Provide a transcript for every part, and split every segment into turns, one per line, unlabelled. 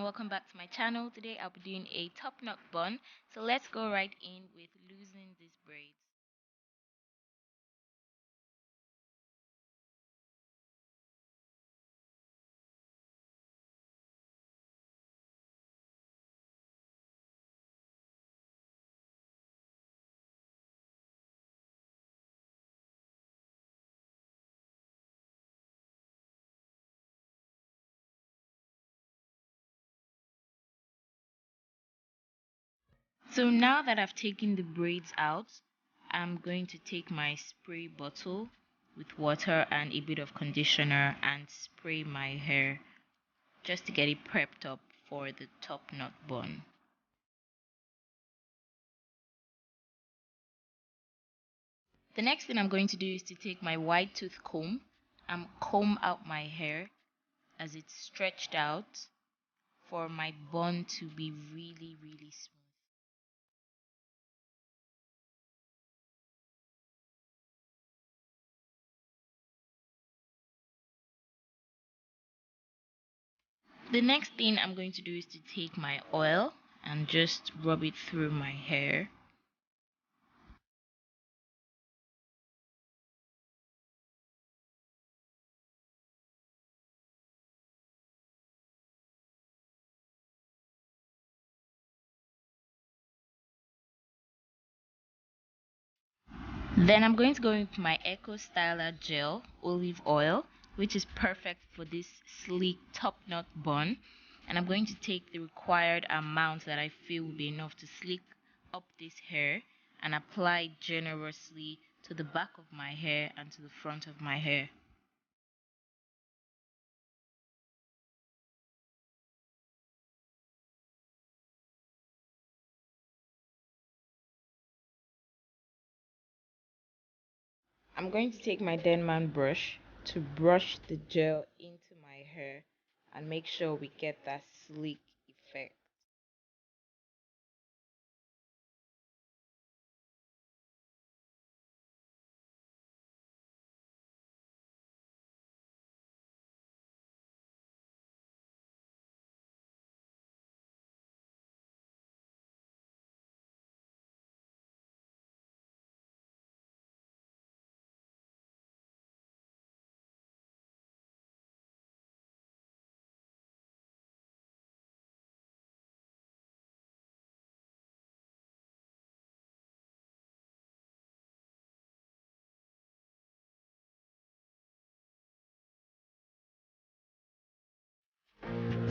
welcome back to my channel. Today I'll be doing a top knot bun. So let's go right in with loosening these braids. So now that I've taken the braids out, I'm going to take my spray bottle with water and a bit of conditioner and spray my hair just to get it prepped up for the top knot bun. The next thing I'm going to do is to take my wide tooth comb and comb out my hair as it's stretched out for my bun to be really smooth. The next thing I'm going to do is to take my oil and just rub it through my hair. Then I'm going to go with my Eco Styler Gel Olive Oil, which is perfect for this sleek top knot bun. And I'm going to take the required amount that I feel will be enough to slick up this hair and apply it generously to the back of my hair and to the front of my hair. I'm going to take my Denman brush to brush the gel into my hair and make sure we get that sleek effect.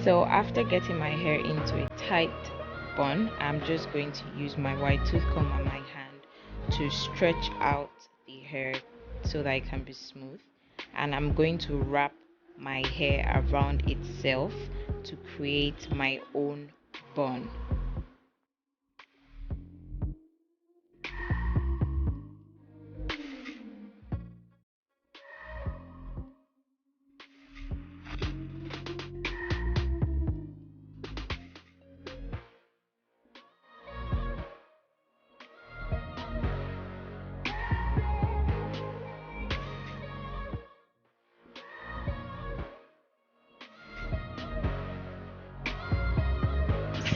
So after getting my hair into a tight bun, I'm just going to use my wide tooth comb on my hand to stretch out the hair so that it can be smooth. And I'm going to wrap my hair around itself to create my own bun.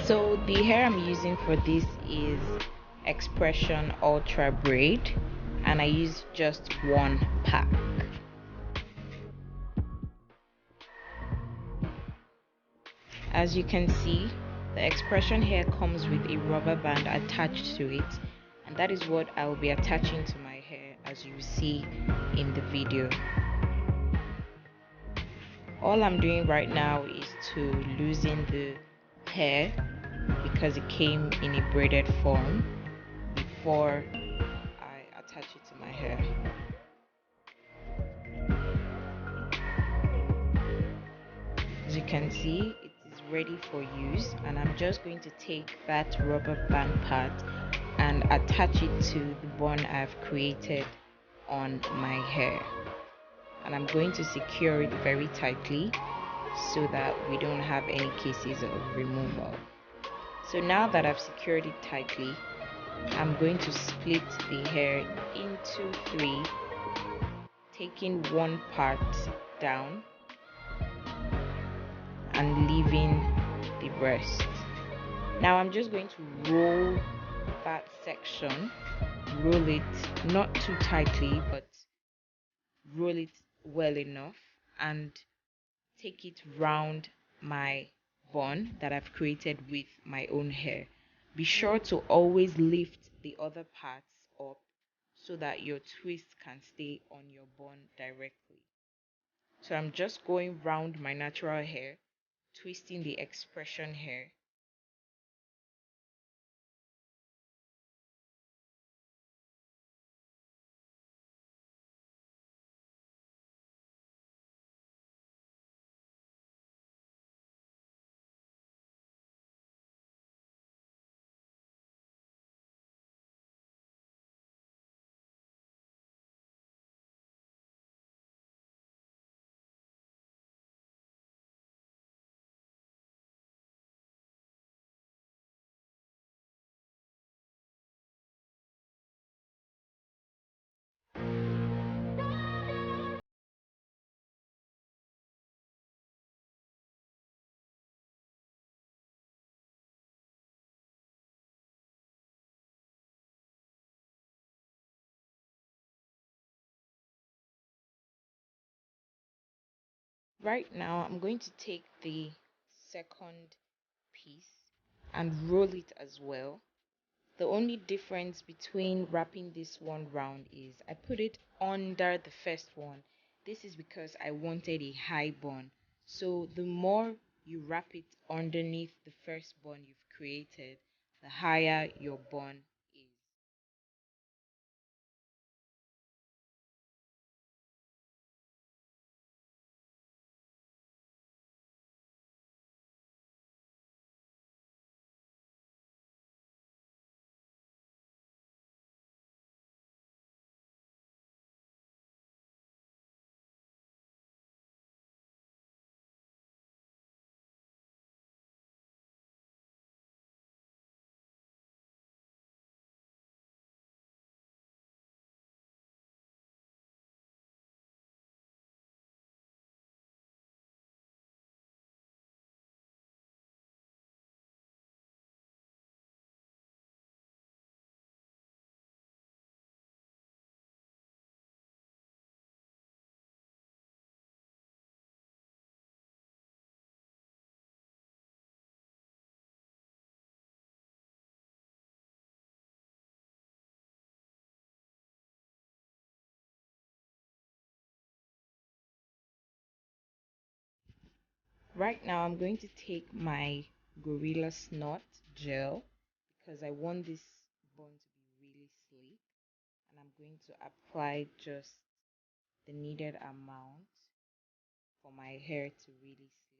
So the hair I'm using for this is Expression Ultra Braid, and I use just one pack. As you can see, the Expression hair comes with a rubber band attached to it, and that is what I will be attaching to my hair, as you see in the video. All I'm doing right now is to loosen the hair because it came in a braided form before I attach it to my hair. As you can see, it is ready for use, and I'm just going to take that rubber band part and attach it to the bun I've created on my hair. And I'm going to secure it very tightly so that we don't have any cases of removal. So now that I've secured it tightly, I'm going to split the hair into three, taking one part down and leaving the rest. Now I'm just going to roll that section, roll it not too tightly, but roll it well enough and take it round my bun that I've created with my own hair. Be sure to always lift the other parts up so that your twist can stay on your bun directly. So I'm just going round my natural hair, twisting the expression hair. Right now, I'm going to take the second piece and roll it as well. The only difference between wrapping this one round is I put it under the first one. This is because I wanted a high bun. So the more you wrap it underneath the first bun you've created, the higher your bun is. Right now, I'm going to take my Gorilla Snot gel because I want this bun to be really sleek, and I'm going to apply just the needed amount for my hair to really sleep.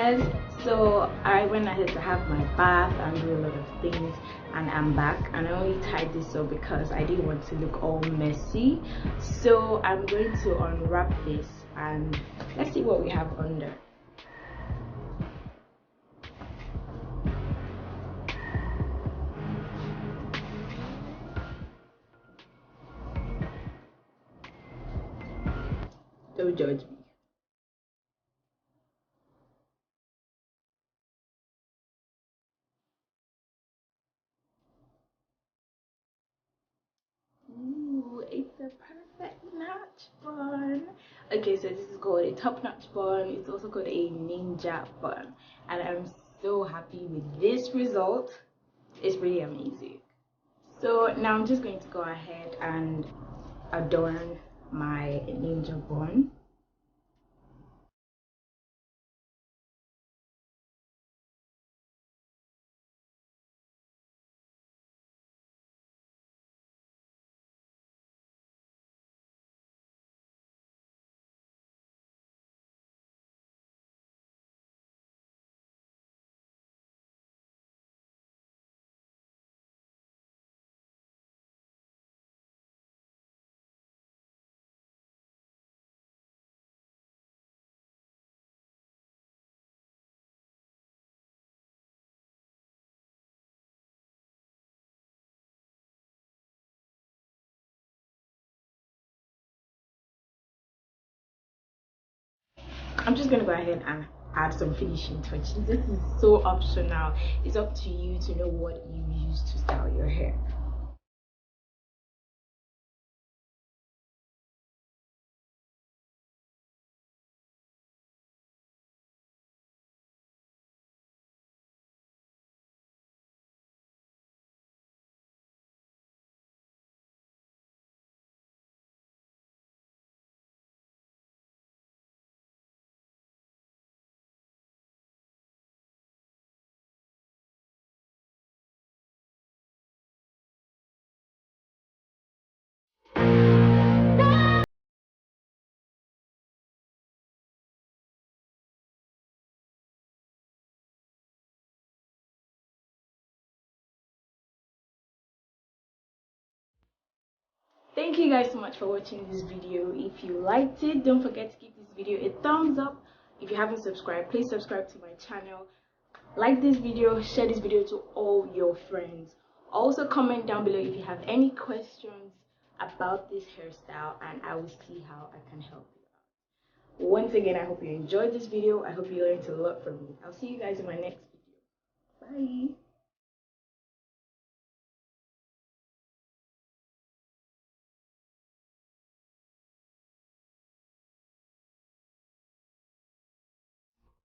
guys, so I went ahead to have my bath and do a lot of things, and I'm back, and I only tied this up because I didn't want to look all messy. So I'm going to unwrap this and let's see what we have under. Don't judge me. Ooh, it's a perfect notch bun. Okay, so this is called a top notch bun. It's also called a ninja bun. And I'm so happy with this result. It's really amazing. So now I'm just going to go ahead and adorn my ninja bun. I'm just gonna go ahead and add some finishing touches. This is so optional. It's up to you to know what you use to style your hair. Thank you guys so much for watching this video. If you liked it, don't forget to give this video a thumbs up. If you haven't subscribed, please subscribe to my channel. Like this video, share this video to all your friends. Also comment down below if you have any questions about this hairstyle, and I will see how I can help you out. Once again, I hope you enjoyed this video. I hope you learned a lot from me. I'll see you guys in my next video. Bye.